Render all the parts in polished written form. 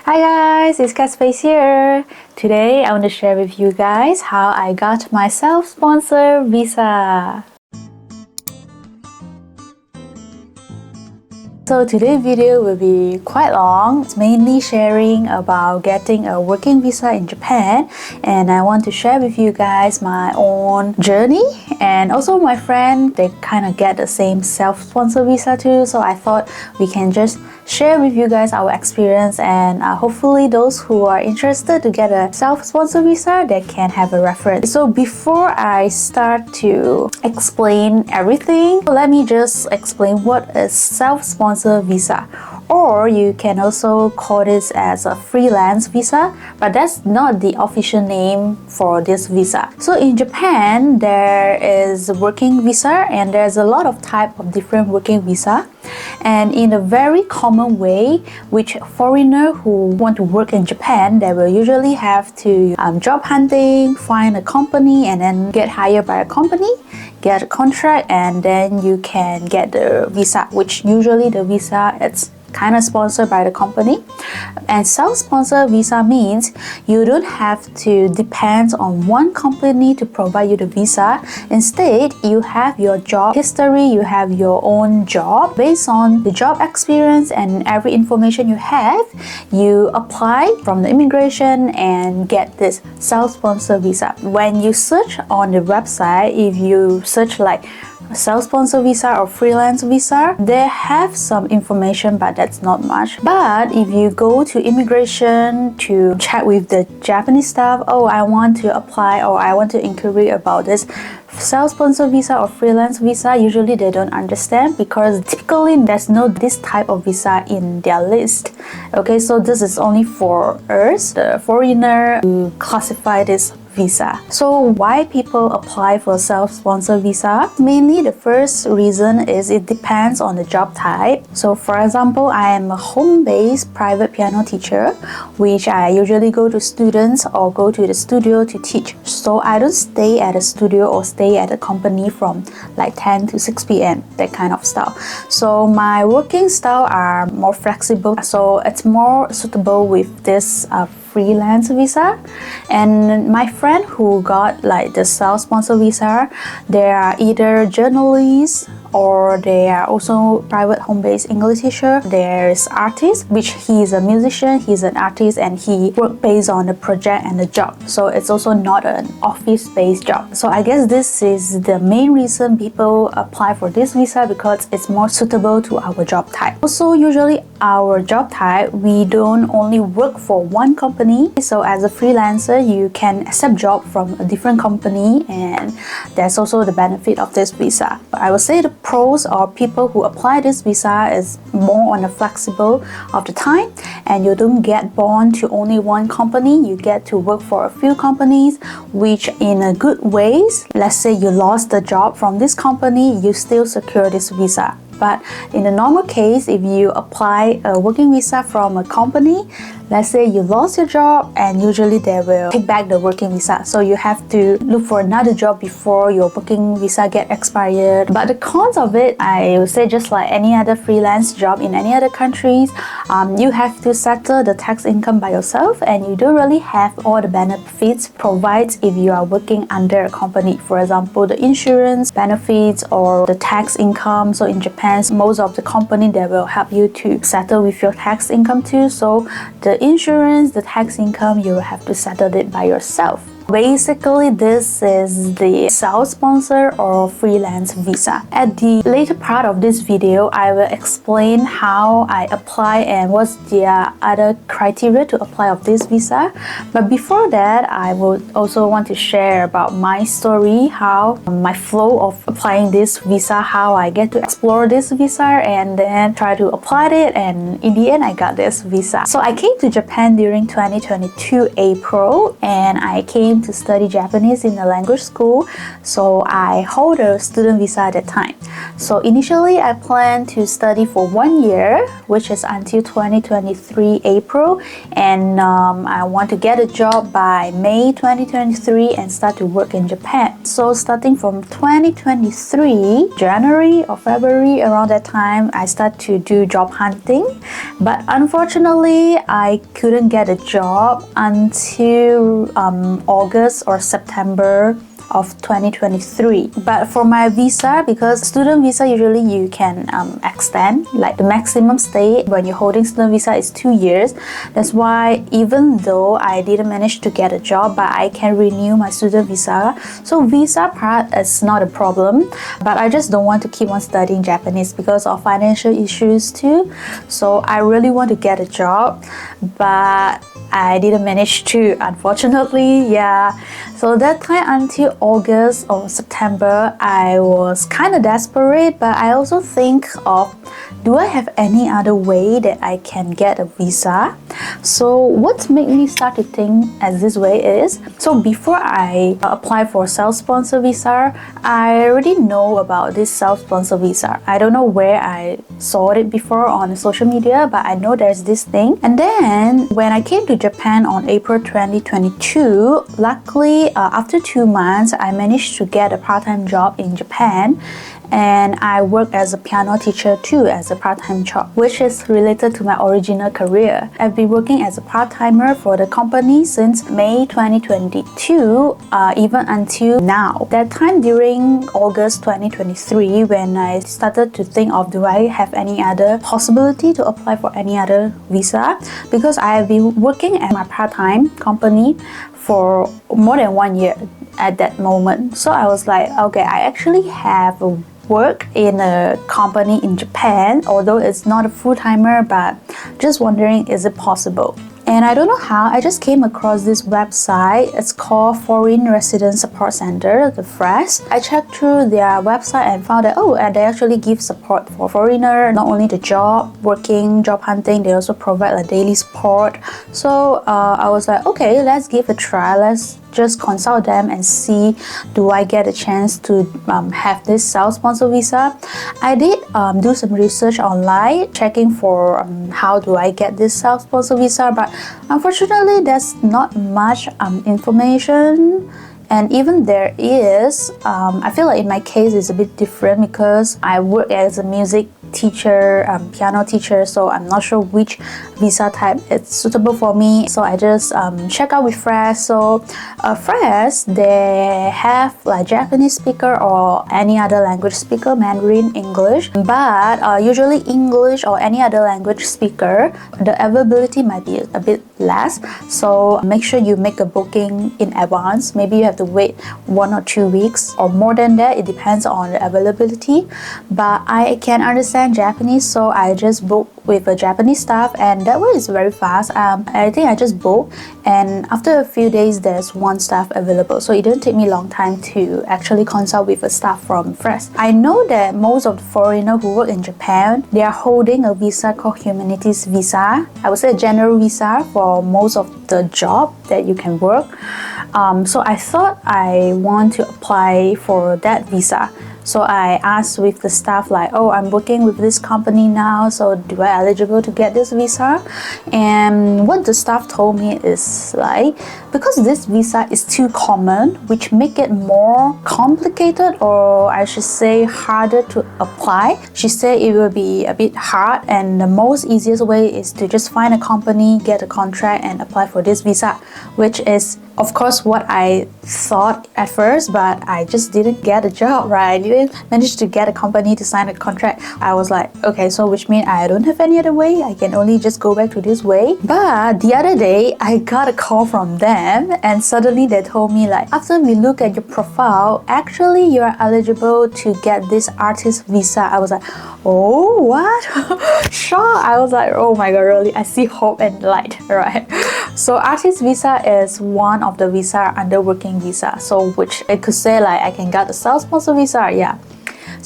Hi guys, it's Katspace here. Today I want to share with you guys how I got my self-sponsored visa. So today's video will be quite long. It's mainly sharing about getting a working visa in Japan, and I want to share with you guys my own journey, and also my friend, they kind of get the same self-sponsored visa too, so I thought we can just share with you guys our experience, and hopefully those who are interested to get a self-sponsored visa, they can have a reference. So before I start to explain everything, let me just explain what is self-sponsored visa, or you can also call this as a freelance visa, but that's not the official name for this visa. So in Japan, there is a working visa, and there's a lot of type of different working visa. And in a very common way, which foreigner who want to work in Japan, they will usually have to job hunting, find a company, and then get hired by a company, get a contract, and then you can get the visa, which usually the visa it's kind of sponsored by the company. And self-sponsored visa means you don't have to depend on one company to provide you the visa. Instead, you have your job history, you have your own job. Based on the job experience and every information you have, you apply from the immigration and get this self-sponsored visa. When you search on the website, if you search like self-sponsor visa or freelance visa, they have some information, but that's not much. But if you go to immigration to chat with the Japanese staff, oh, I want to apply or I want to inquiry about this self-sponsor visa or freelance visa, usually they don't understand because typically there's no this type of visa in their list. Okay, so this is only for us, the foreigner, to classify this visa. So why people apply for self-sponsored visa? Mainly the first reason is it depends on the job type. So for example, I am a home-based private piano teacher, which I usually go to students or go to the studio to teach. So I don't stay at a studio or stay at a company from like 10 to 6 p.m. that kind of style. So my working style are more flexible, so it's more suitable with this freelance visa. And my friend who got like the self-sponsored visa, they are either journalists or they are also private home-based English teacher. There's artist, which he's a musician, he's an artist, and he work based on the project and the job. So it's also not an office-based job. So I guess this is the main reason people apply for this visa, because it's more suitable to our job type. Also, usually our job type, we don't only work for one company. So as a freelancer, you can accept job from a different company, and that's also the benefit of this visa. But I would say the pros or people who apply this visa is more on the flexible of the time, and you don't get bound to only one company. You get to work for a few companies, which in a good ways, let's say you lost the job from this company, you still secure this visa. But in the normal case, if you apply a working visa from a company, let's say you lost your job, and usually they will take back the working visa. So you have to look for another job before your working visa get expired. But the cons of it, I would say just like any other freelance job in any other countries, you have to settle the tax income by yourself, and you don't really have all the benefits provided if you are working under a company. For example, the insurance benefits or the tax income. So in Japan, most of the company, they will help you to settle with your tax income too. So the insurance, the tax income, you will have to settle it by yourself. Basically, this is the self-sponsored or freelance visa. At the later part of this video, I will explain how I apply and what's the other criteria to apply of this visa. But before that, I would also want to share about my story, how my flow of applying this visa, how I get to explore this visa and then try to apply it, and in the end, I got this visa. So I came to Japan during 2022 April, and I came planning to study Japanese in a language school, so I hold a student visa at that time. So initially I planned to study for 1 year, which is until 2023 April, and I want to get a job by May 2023 and start to work in Japan. So starting from 2023 January or February, around that time I start to do job hunting, but unfortunately I couldn't get a job until August or September of 2023. But for my visa, because student visa usually you can extend, like the maximum stay when you're holding student visa is 2 years. That's why even though I didn't manage to get a job, but I can renew my student visa. So visa part is not a problem, but I just don't want to keep on studying Japanese because of financial issues too. So I really want to get a job, but I didn't manage to, unfortunately. Yeah, so that time until August or September I was kind of desperate, but I also think of, do I have any other way that I can get a visa? So what made me start to think as this way is, so before I apply for self-sponsor visa, I already know about this self-sponsor visa. I don't know where I saw it before on social media, but I know there's this thing. And then when I came to Japan on April 2022, luckily after 2 months I managed to get a part-time job in Japan, and I work as a piano teacher too as a part-time job, which is related to my original career. I've been working as a part-timer for the company since May 2022, even until now. That time during August 2023, when I started to think of, do I have any other possibility to apply for any other visa, because I have been working at my part-time company for more than 1 year at that moment. So I was like, okay, I actually have a work in a company in Japan, although it's not a full-timer, but just wondering, is it possible? And I don't know how, I just came across this website. It's called Foreign Resident Support Center, the FRESC. I checked through their website and found that, and they actually give support for foreigner, not only the job, working, job hunting, they also provide a daily support. So I was like, okay, let's give a try. Let's just consult them and see, do I get a chance to have this self-sponsor visa? I did do some research online, checking for how do I get this self-sponsor visa, but unfortunately there's not much information. And even there is, I feel like in my case it's a bit different because I work as a music teacher, piano teacher, so I'm not sure which visa type is suitable for me. So I just check out with FRESC. So FRESC, they have like Japanese speaker or any other language speaker, Mandarin, English, but usually English or any other language speaker, the availability might be a bit less. So make sure you make a booking in advance. Maybe you have to wait 1 or 2 weeks or more than that. It depends on the availability, but I can understand Japanese, so I just booked with a Japanese staff, and that way is very fast. I think I just booked, and after a few days there's one staff available, so it didn't take me a long time to actually consult with a staff from FRESC. I know that most of the foreigners who work in Japan, they are holding a visa called humanities visa. I would say a general visa for most of the job that you can work. So I thought I want to apply for that visa. So I asked with the staff like, I'm working with this company now, so do I eligible to get this visa? And what the staff told me is like, because this visa is too common, which make it more complicated, or I should say harder to apply. She said it will be a bit hard, and the most easiest way is to just find a company, get a contract and apply for this visa, which is of course what I thought at first, but I just didn't get a job, right? I didn't manage to get a company to sign a contract. I was like, okay, so which means I don't have any other way. I can only just go back to this way. But the other day, I got a call from them, and suddenly they told me like, after we look at your profile, actually you are eligible to get this artist visa. I was like, oh, what? Sure. I was like, oh my god, really? I see hope and light, right? So artist visa is one of the visa under working visa, so which it could say like I can get a self-sponsor visa, yeah.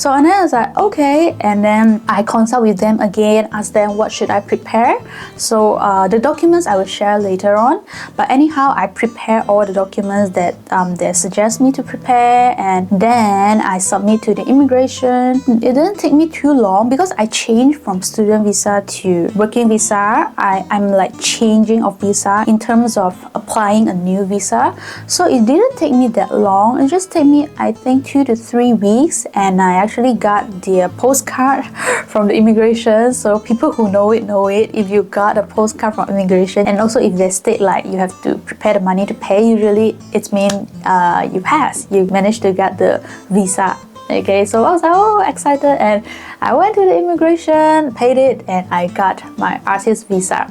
So and then I was like, okay, and then I consult with them again, ask them what should I prepare. So the documents I will share later on, but anyhow I prepare all the documents that they suggest me to prepare, and then I submit to the immigration. It didn't take me too long because I changed from student visa to working visa. I'm like changing of visa in terms of applying a new visa, so it didn't take me that long. It just take me, I think, 2 to 3 weeks, and I actually got the postcard from the immigration. So people who know it. If you got a postcard from immigration, and also if they state like you have to prepare the money to pay, usually it's mean you pass, you managed to get the visa. Okay, so I was like, oh, excited, and I went to the immigration, paid it, and I got my artist visa.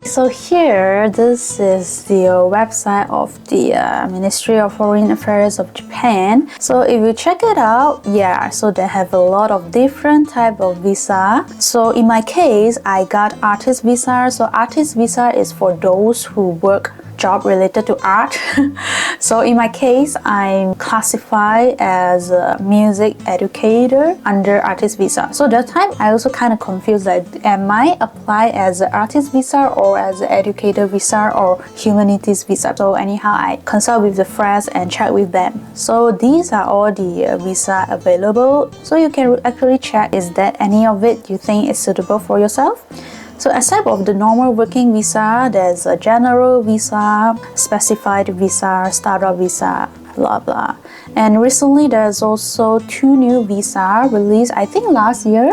So here, this is the website of the Ministry of Foreign Affairs of Japan. So if you check it out, yeah, so they have a lot of different type of visa. So in my case, I got artist visa. So artist visa is for those who work job related to art. So in my case, I'm classified as a music educator under artist visa. So that time I also kind of confused, like, am I apply as an artist visa or as an educator visa or humanities visa? So anyhow, I consult with the FRESC and check with them. So these are all the visa available. So you can actually check, is that any of it you think is suitable for yourself? So aside of the normal working visa, there's a general visa, specified visa, startup visa, blah blah. And recently there's also 2 new visa released, I think last year.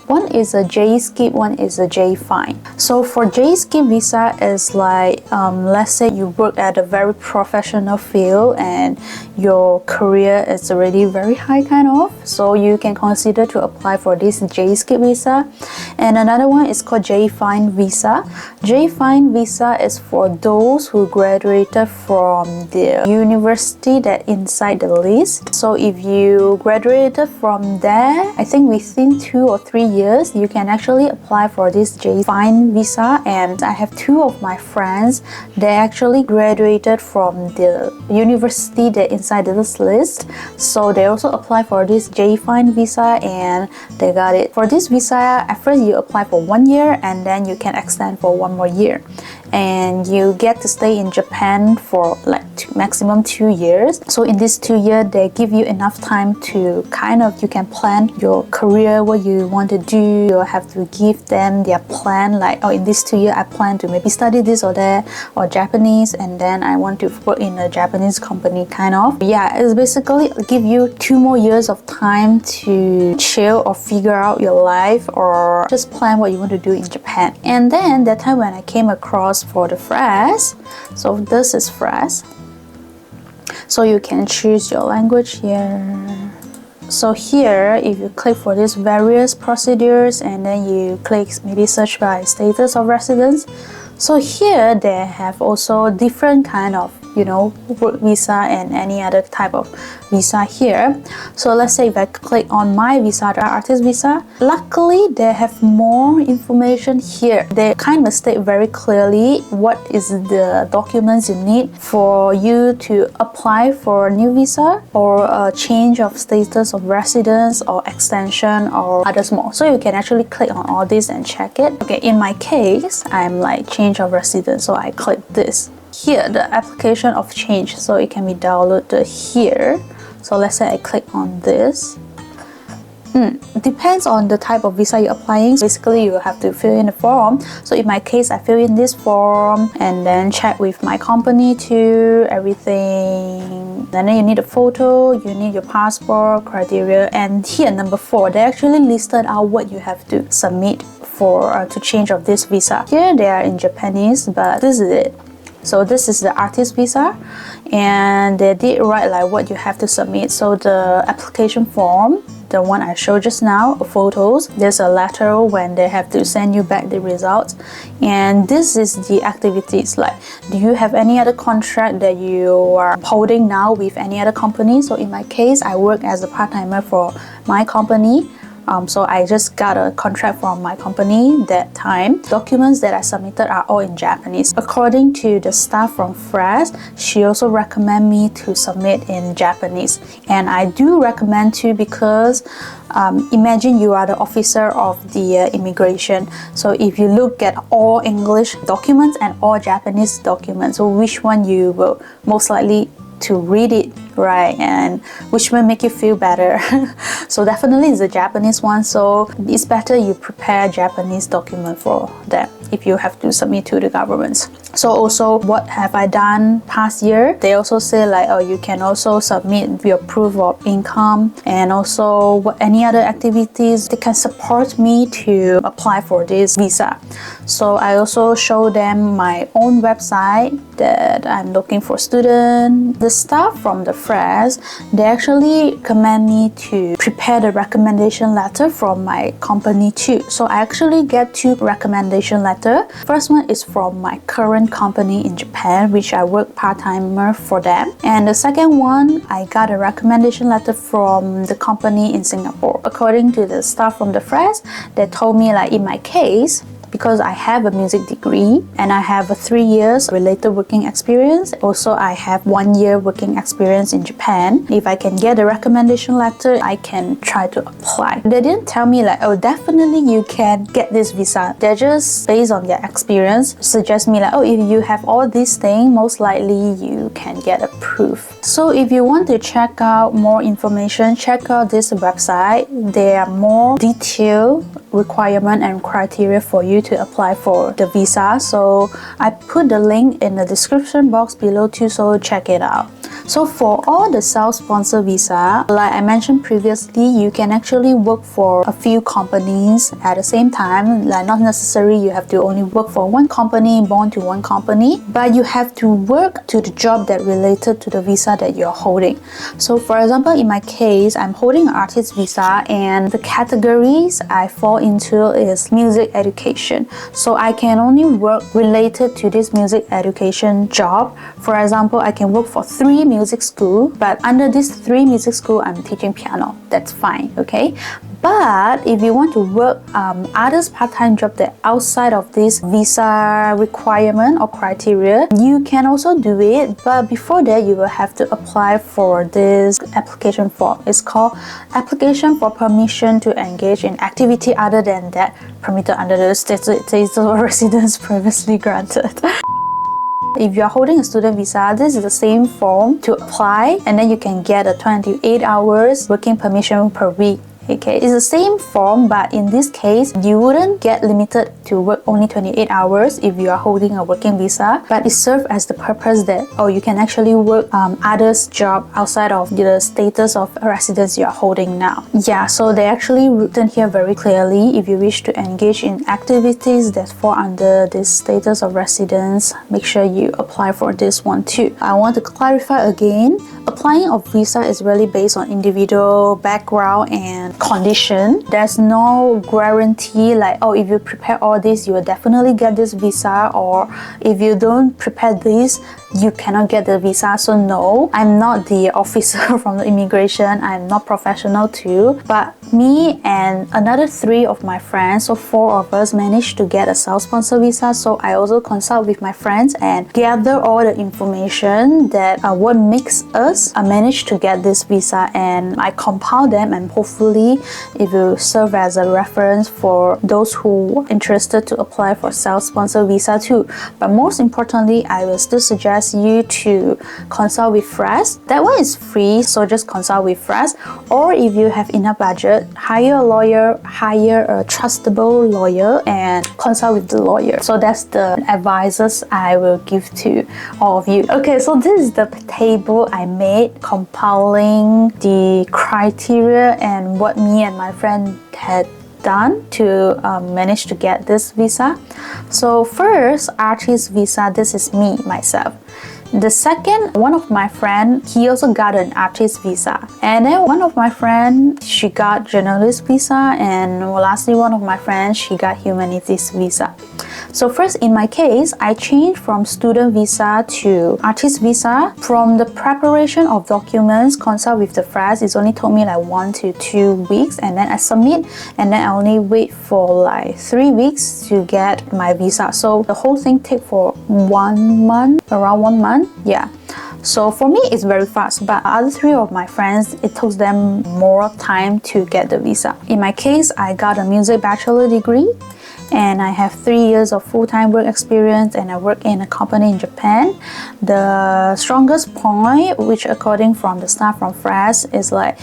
One is a J-Skip, one is a J-Fine. So for J-Skip visa is like, let's say you work at a very professional field and your career is already very high kind of. So you can consider to apply for this J-Skip visa. And another one is called J-Fine visa. J-Fine visa is for those who graduated from the university that inside the list. So if you graduated from there, I think within 2 or 3 years, you can actually apply for this J-Fine visa. And I have 2 of my friends, they actually graduated from the university that inside this list. So they also apply for this J-Fine visa and they got it. For this visa, at first you apply for 1 year and then you can extend for 1 more year. And you get to stay in Japan for like maximum 2 years. So in this 2 years, they give you enough time to kind of, you can plan your career, what you want to do. You have to give them their plan, like, oh, in this 2 years I plan to maybe study this or that, or Japanese, and then I want to work in a Japanese company kind of. Yeah, it's basically give you 2 more years of time to chill or figure out your life or just plan what you want to do in Japan. And then that time when I came across for the FRESC, so this is FRESC. So you can choose your language here. So here, if you click for these various procedures and then you click maybe search by status of residence. So here they have also different kind of, you know, work visa and any other type of visa here. So let's say if I click on my visa, the artist visa, luckily they have more information here. They kind of state very clearly what is the documents you need for you to apply for a new visa or a change of status of residence or extension or others more. So you can actually click on all this and check it. Okay, in my case, I'm like change of residence, so I click this. Here, the application of change, so it can be downloaded here. So let's say I click on this. Depends on the type of visa you're applying. Basically, you have to fill in the form. So in my case, I fill in this form and then check with my company too, everything. And then you need a photo, you need your passport, criteria. And here, number 4, they actually listed out what you have to submit for to change of this visa. Here, they are in Japanese, but this is it. So this is the artist visa, and they did write like what you have to submit. So the application form, the one I showed just now, photos, there's a letter when they have to send you back the results. And this is the activities, like, do you have any other contract that you are holding now with any other company? So in my case, I work as a part-timer for my company. So I just got a contract from my company that time. Documents that I submitted are all in Japanese. According to the staff from FRESC, she also recommend me to submit in Japanese. And I do recommend to, because imagine you are the officer of the immigration. So if you look at all English documents and all Japanese documents, so which one you will most likely to read it, right? And which will make you feel better. So definitely it's the Japanese one. So it's better you prepare Japanese document for them if you have to submit to the governments. So also, what have I done past year? They also say like, oh, you can also submit your proof of income, and also any other activities they can support me to apply for this visa. So I also show them my own website that I'm looking for student. The staff from the FRESC, they actually recommend me to prepare the recommendation letter from my company too. So I actually get 2 recommendation letter. First one is from my current company in Japan, which I work part-timer for them. And the second one, I got a recommendation letter from the company in Singapore. According to the staff from the FRESC, they told me like in my case, because I have a music degree and I have a 3 years related working experience. Also, I have 1 year working experience in Japan. If I can get a recommendation letter, I can try to apply. They didn't tell me like, oh, definitely you can get this visa. They're just based on their experience, suggest me like, oh, if you have all these things, most likely you can get approved. So if you want to check out more information, check out this website. There are more detailed requirement and criteria for you to apply for the visa. So I put the link in the description box below too, so check it out. So for all the self-sponsored visa, like I mentioned previously, you can actually work for a few companies at the same time. Like not necessarily you have to only work for one company, born to one company, but you have to work to the job that related to the visa that you're holding. So for example, in my case, I'm holding an artist visa and the categories I fall into is music education. So I can only work related to this music education job. For example, I can work for 3 music school, but under these 3 music school, I'm teaching piano. That's fine, okay? But if you want to work others part-time job that outside of this visa requirement or criteria, you can also do it. But before that, you will have to apply for this application form. It's called Application for Permission to Engage in Activity Other Than That Permitted Under the Status of Residence Previously Granted. If you're holding a student visa, this is the same form to apply, and then you can get a 28 hours working permission per week. Okay, it's the same form, but in this case, you wouldn't get limited to work only 28 hours if you are holding a working visa, but it serves as the purpose that, oh, you can actually work others' job outside of the status of residence you are holding now. Yeah, so they actually written here very clearly, if you wish to engage in activities that fall under this status of residence, make sure you apply for this one too. I want to clarify again, applying of visa is really based on individual background and condition. There's no guarantee like, oh, if you prepare all this, you will definitely get this visa, or if you don't prepare this, you cannot get the visa. So no, I'm not the officer from the immigration. I'm not professional too, but me and another 3 of my friends, so 4 of us managed to get a self-sponsored visa. So I also consult with my friends and gather all the information that what makes us manage to get this visa, and I compile them, and hopefully it will serve as a reference for those who are interested to apply for self-sponsored visa too. But most importantly, I will still suggest you to consult with FRESC. That one is free, so just consult with FRESC. Or if you have enough budget, hire a lawyer, hire a trustable lawyer, and consult with the lawyer. So that's the advices I will give to all of you. Okay, so this is the table I made compiling the criteria and what me and my friend had done to manage to get this visa. So first, artist visa, this is me, myself. The second, one of my friend, he also got an artist visa. And then one of my friend, she got journalist visa. And lastly, one of my friends, she got humanities visa. So first, in my case, I changed from student visa to artist visa. From the preparation of documents, consult with the FRESC, it's only took me like 1 to 2 weeks, and then I submit, and then I only wait for like 3 weeks to get my visa. So the whole thing take for 1 month, around 1 month, yeah. So for me, it's very fast, but other 3 of my friends, it took them more time to get the visa. In my case, I got a music bachelor degree, and I have 3 years of full-time work experience, and I work in a company in Japan. The strongest point, which according from the staff from FRESC, is like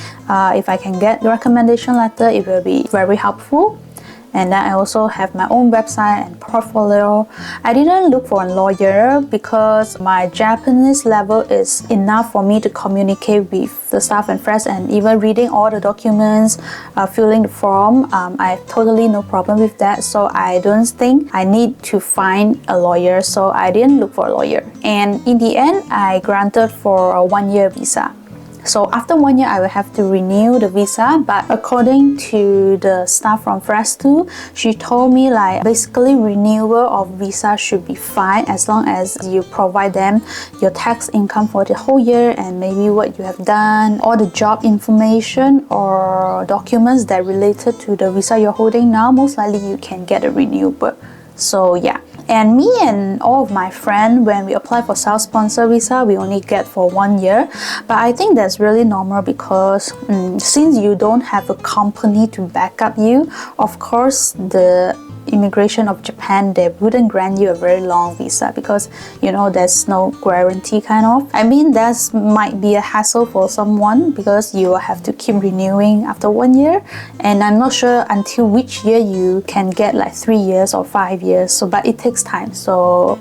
if I can get the recommendation letter, it will be very helpful. And then I also have my own website and portfolio. I didn't look for a lawyer because my Japanese level is enough for me to communicate with the staff and FRESC, and even reading all the documents, filling the form, I have totally no problem with that. So I don't think I need to find a lawyer, so I didn't look for a lawyer. And in the end, I granted for a 1-year visa. So after 1 year, I will have to renew the visa, but according to the staff from FRESC too, she told me like basically renewal of visa should be fine as long as you provide them your tax income for the whole year, and maybe what you have done, all the job information or documents that related to the visa you're holding now, most likely you can get a renewal. So yeah. And me and all of my friends, when we apply for self-sponsor visa, we only get for 1 year. But I think that's really normal because since you don't have a company to back up you, of course the immigration of Japan, they wouldn't grant you a very long visa because, you know, there's no guarantee kind of. I mean, that might be a hassle for someone because you have to keep renewing after 1 year, and I'm not sure until which year you can get like 3 years or 5 years. So, but it takes time. So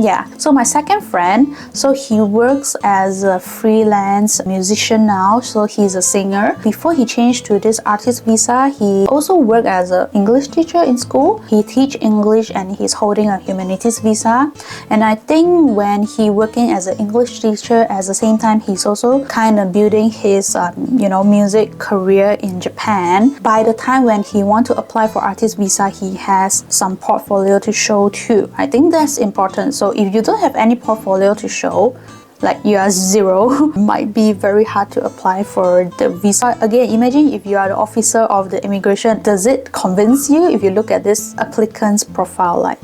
yeah. So my second friend, so he works as a freelance musician now. So he's a singer. Before he changed to this artist visa, he also worked as an English teacher in school. He teach English and he's holding a humanities visa. And I think when he working as an English teacher, at the same time he's also kind of building his music career in Japan. By the time when he want to apply for artist visa, he has some portfolio to show too. I think that's important. So if you don't have any portfolio to show, like you are zero, might be very hard to apply for the visa. Again, imagine if you are the officer of the immigration, does it convince you if you look at this applicant's profile? Like,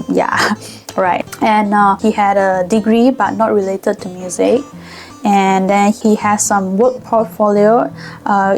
yeah, right. And he had a degree but not related to music. And then he has some work portfolio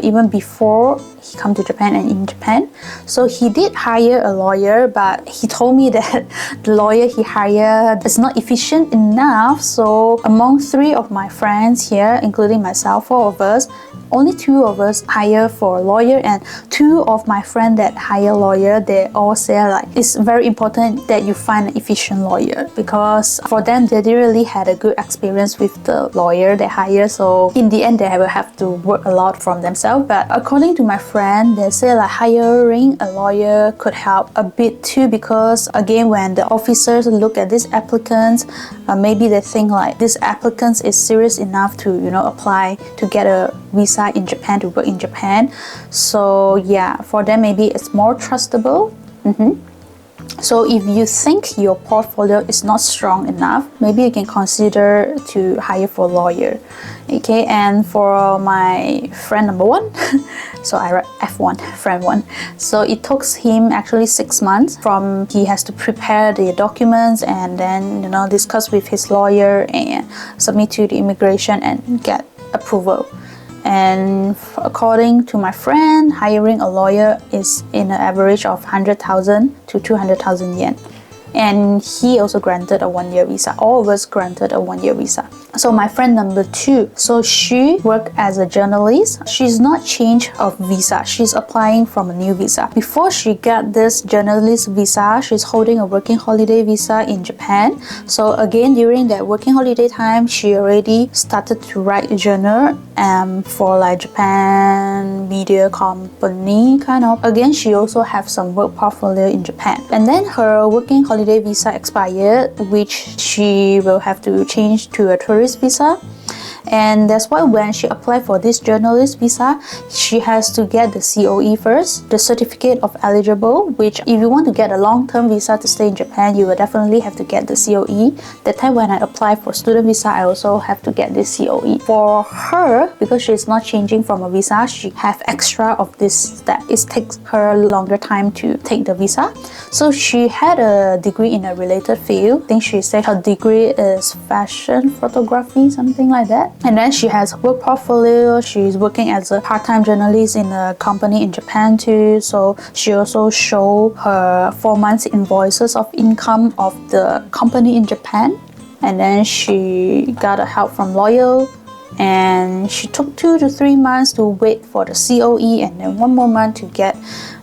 even before he come to Japan and in Japan. So he did hire a lawyer, but he told me that the lawyer he hired is not efficient enough. So among 3 of my friends here, including myself, 4 of us, only 2 of us hire for a lawyer, and 2 of my friends that hire lawyer, they all say like it's very important that you find an efficient lawyer, because for them they didn't really had a good experience with the lawyer they hire. So in the end they will have to work a lot from themselves. But according to my friend, they say like hiring a lawyer could help a bit too, because again when the officers look at these applicants, maybe they think like this applicant is serious enough to apply to get a visa in Japan, to work in Japan. So yeah, for them maybe it's more trustable. So if you think your portfolio is not strong enough, maybe you can consider to hire for a lawyer. Okay, and for my friend number 1, so I write F1, friend 1. So it took him actually 6 months from he has to prepare the documents and then discuss with his lawyer and submit to the immigration and get approval. And according to my friend, hiring a lawyer is in an average of 100,000 to 200,000 yen. And he also granted a 1-year visa. All of us granted a 1-year visa. So my friend number 2, so she worked as a journalist. She's not changed of visa. She's applying from a new visa. Before she got this journalist visa, she's holding a working holiday visa in Japan. So again, during that working holiday time, she already started to write a journal for like Japan media company kind of. Again, she also have some work portfolio in Japan. And then her working holiday visa expired, which she will have to change to a tourist visa. And that's why when she applied for this journalist visa, she has to get the COE first, the certificate of eligible, which if you want to get a long-term visa to stay in Japan, you will definitely have to get the COE. That time when I applied for student visa, I also have to get this COE. For her, because she's not changing from a visa, she have extra of this step. It takes her longer time to take the visa. So she had a degree in a related field. I think she said her degree is fashion photography, something like that. And then she has work portfolio. She's working as a part-time journalist in a company in Japan too. So she also showed her 4 months invoices of income of the company in Japan. And then she got a help from lawyer. And she took 2 to 3 months to wait for the COE and then 1 more month to get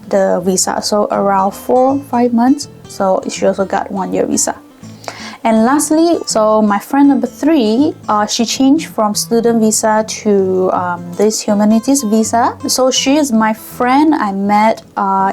the visa. So around 4 or 5 months. So she also got 1 year visa. And lastly, so my friend number 3, she changed from student visa to this humanities visa. So she is my friend I met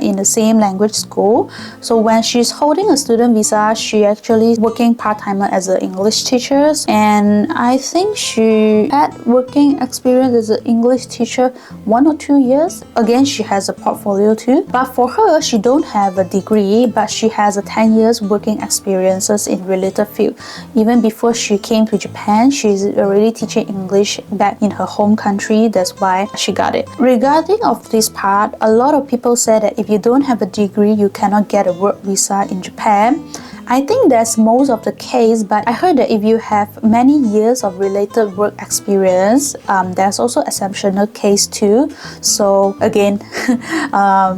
in the same language school. So when she's holding a student visa, she actually working part-timer as an English teacher. And I think she had working experience as an English teacher 1 or 2 years. Again, she has a portfolio too. But for her, she don't have a degree, but she has a 10 years working experiences in related field. Even before she came to Japan, she's already teaching English back in her home country. That's why she got it. Regarding of this part, a lot of people say that if you don't have a degree, you cannot get a work visa in Japan. I think that's most of the case, but I heard that if you have many years of related work experience, there's also exceptional case too. So again,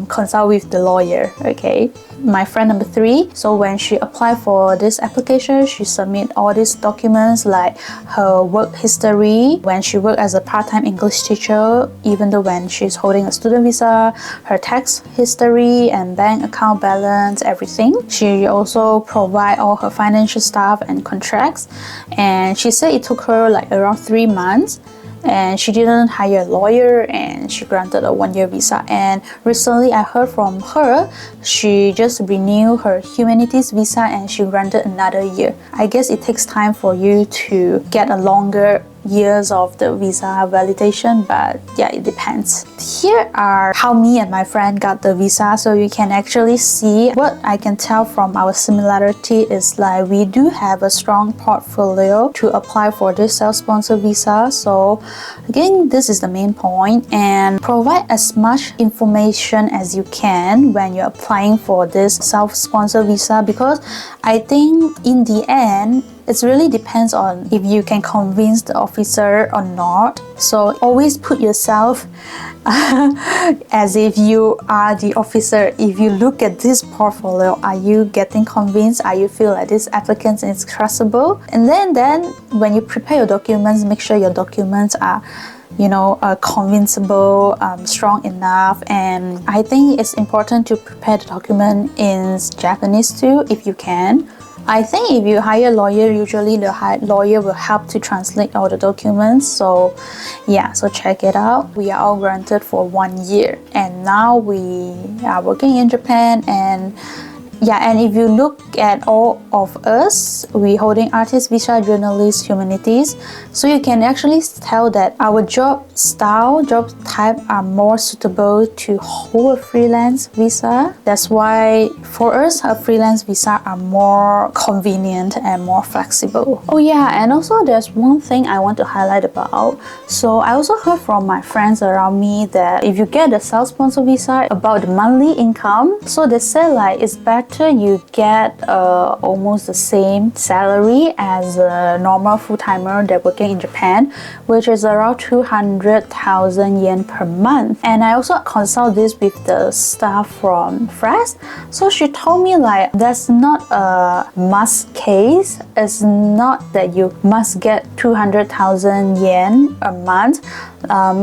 consult with the lawyer, okay? My friend number 3, so when she applied for this application, she submit all these documents like her work history, when she worked as a part-time English teacher, even though when she's holding a student visa, her tax history and bank account balance, everything. She also provide all her financial stuff and contracts, and she said it took her like around 3 months. And she didn't hire a lawyer, and she granted a 1 year visa. And recently I heard from her, she just renewed her humanities visa and she granted another year. I guess it takes time for you to get a longer years of the visa validation, but yeah, it depends. Here are how me and my friend got the visa, so you can actually see what I can tell from our similarity is like we do have a strong portfolio to apply for this self-sponsored visa. So again, this is the main point, and provide as much information as you can when you're applying for this self-sponsored visa, because I think in the end it really depends on if you can convince the officer or not. So always put yourself as if you are the officer. If you look at this portfolio, are you getting convinced? Are you feel like this applicant is trustable? And then when you prepare your documents, make sure your documents are convincible, strong enough. And I think it's important to prepare the document in Japanese too, if you can. I think if you hire a lawyer, usually the lawyer will help to translate all the documents. So yeah, so check it out. We are all granted for 1 year, and now we are working in Japan. And yeah, and if you look at all of us, we holding artist visa, journalist, humanities, so you can actually tell that our job style, job type are more suitable to hold a freelance visa. That's why for us, a freelance visa are more convenient and more flexible. Oh yeah, and also there's one thing I want to highlight about. So I also heard from my friends around me that if you get a self-sponsored visa, about the monthly income, so they say like it's better you get almost the same salary as a normal full-timer that working in Japan, which is around 200,000 yen per month. And I also consult this with the staff from FRESC. So she told me like that's not a must case. It's not that you must get 200,000 yen a month.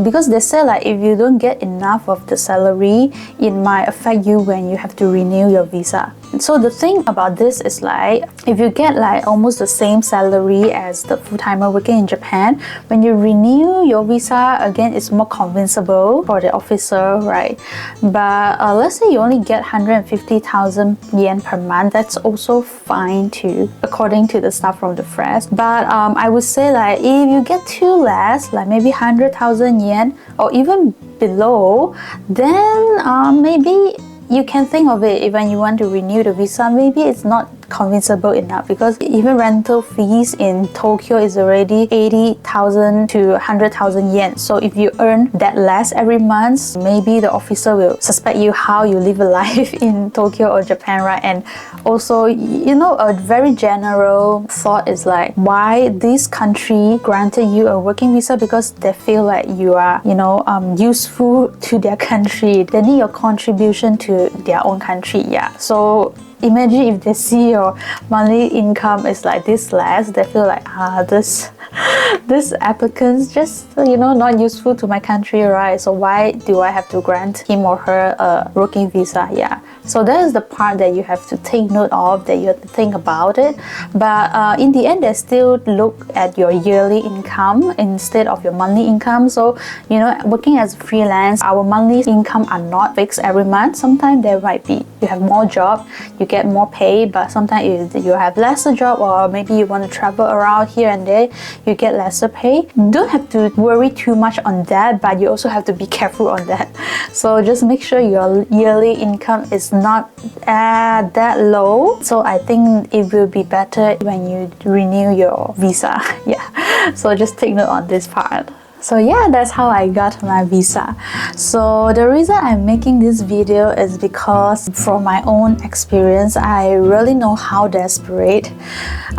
Because they say like if you don't get enough of the salary, it might affect you when you have to renew your visa. So the thing about this is like, if you get like almost the same salary as the full-timer working in Japan, when you renew your visa again, it's more convincible for the officer, right? But let's say you only get 150,000 yen per month, that's also fine too, according to the staff from the FRESC. But I would say like if you get too less, like maybe 100,000 yen or even below, then maybe you can think of it when you want to renew the visa. Maybe it's not convincible enough, because even rental fees in Tokyo is already 80,000 to 100,000 yen. So if you earn that less every month, maybe the officer will suspect you how you live a life in Tokyo or Japan, right? And also, you know, a very general thought is like, why this country granted you a working visa? Because they feel like you are, you know, useful to their country. They need your contribution to their own country. Yeah. So imagine if they see your monthly income is like this less, they feel like, this applicant's just, you know, not useful to my country, right? So why do I have to grant him or her a working visa? Yeah. So that is the part that you have to take note of, that you have to think about it. But in the end, they still look at your yearly income instead of your monthly income. So, you know, working as a freelance, our monthly income are not fixed every month. Sometimes there might be, you have more job, you get more pay, but sometimes you have lesser job, or maybe you want to travel around here and there, you get lesser pay. You don't have to worry too much on that, but you also have to be careful on that. So just make sure your yearly income is not that low. So I think it will be better when you renew your visa. Yeah. So just take note on this part. So yeah, that's how I got my visa. So the reason I'm making this video is because from my own experience, I really know how desperate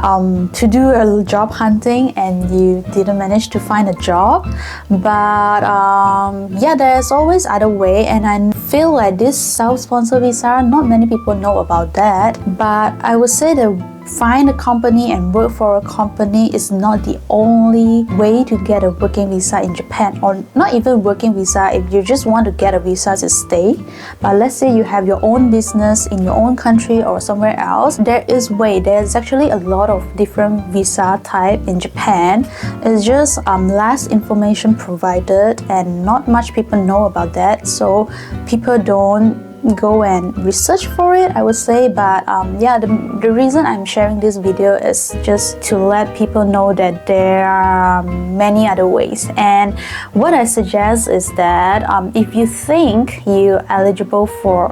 to do a job hunting and you didn't manage to find a job. But yeah, there's always other way, and I feel like this self-sponsored visa, not many people know about that. But I would say that find a company and work for a company is not the only way to get a working visa in Japan, or not even working visa if you just want to get a visa to stay. But let's say you have your own business in your own country or somewhere else, there's actually a lot of different visa type in Japan. It's just less information provided and not much people know about that, so people don't go and research for it, I would say. But yeah, the reason I'm sharing this video is just to let people know that there are many other ways. And what I suggest is that if you think you're eligible for,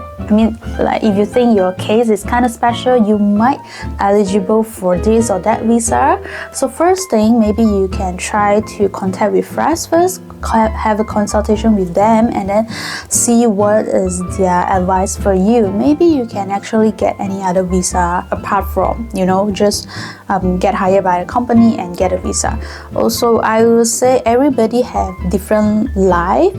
like if you think your case is kind of special, you might eligible for this or that visa. So first thing, maybe you can try to contact with FRESC first, have a consultation with them, and then see what is their advice for you. Maybe you can actually get any other visa apart from, you know, just get hired by a company and get a visa. Also, I will say everybody have different life.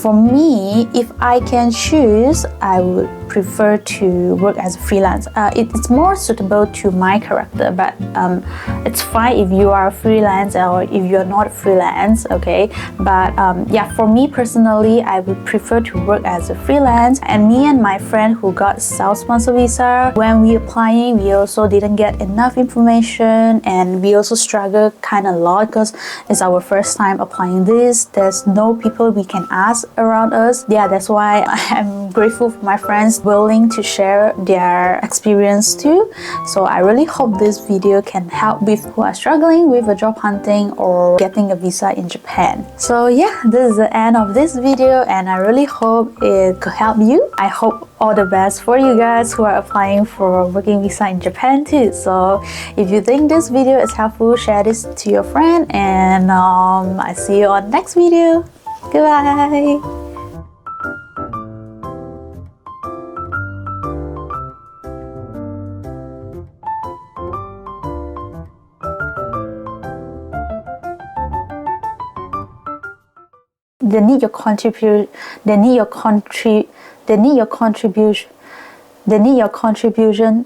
For me, if I can choose, I would prefer to work as a freelance. It's more suitable to my character, but it's fine if you are a freelance or if you're not a freelance, okay? But yeah, for me personally, I would prefer to work as a freelance. And me and my friend who got self-sponsored visa, when we applying, we also didn't get enough information, and we also struggled kind of a lot because it's our first time applying this. There's no people we can ask around us. Yeah, that's why I'm grateful for my friends willing to share their experience too. So I really hope this video can help with who are struggling with a job hunting or getting a visa in Japan. So yeah, this is the end of this video, and I really hope it could help you. I hope all the best for you guys who are applying for a working visa in Japan too. So if you think this video is helpful, share this to your friend, and I see you on the next video. Goodbye. They need your contribution. They need your contribution.